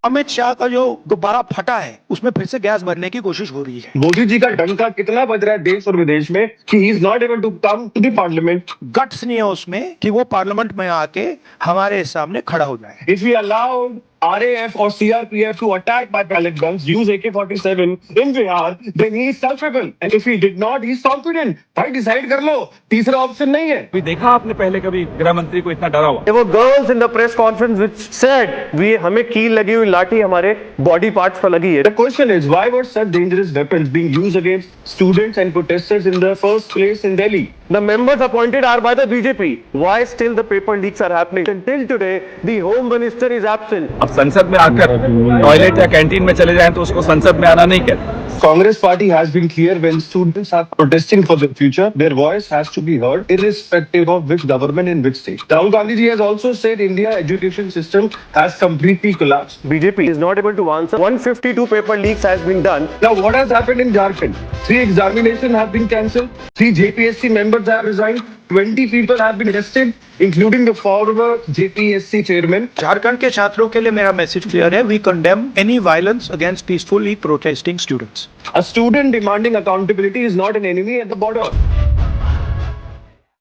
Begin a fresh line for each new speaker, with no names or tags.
अमित शाह का जो गुब्बारा फटा है उसमें फिर से गैस भरने की कोशिश हो रही है।
मोदी जी का डंका कितना बज रहा है देश और विदेश में कि he is not able to come to the parliament.
Guts नहीं है उसमें कि वो पार्लियामेंट में आके हमारे सामने खड़ा हो जाए।
If we allow RAF or CRPF to attack by pellet guns, use AK-47 in Bihar, then he is culpable. And if he did not, he is competent. भाई डिसाइड कर लो, तीसरा ऑप्शन नहीं है।
भी देखा आपने पहले कभी गृह मंत्री को इतना डरा हुआ?
There were girls in the press conference which said, "We हमें कील लगी हुई लाठी हमारे body parts पर लगी है."
The question is, why were such dangerous weapons being used against students and protesters in the first place in Delhi?
The members appointed are by the BJP. Why still the paper leaks are happening? Until today, the Home Minister is absent.
अब संसद में आकर toilet या canteen में चले जाएं तो उसको संसद में आना नहीं कहते।
Congress party has been clear when students are protesting for their future, their voice has to be heard irrespective of which government in which state. Rahul Gandhi ji has also said India education system has completely collapsed.
BJP is not able to answer. 152 paper leaks has been done.
Now what has happened in Jharkhand? 3 examinations have been cancelled, 3 JPSC members have resigned, 20 people have been arrested, including the former JPSC chairman.
Jharkhand के छात्रों के लिए मेरा message clear है। We condemn any violence against peacefully protesting students.
A student demanding accountability is not an enemy at the border.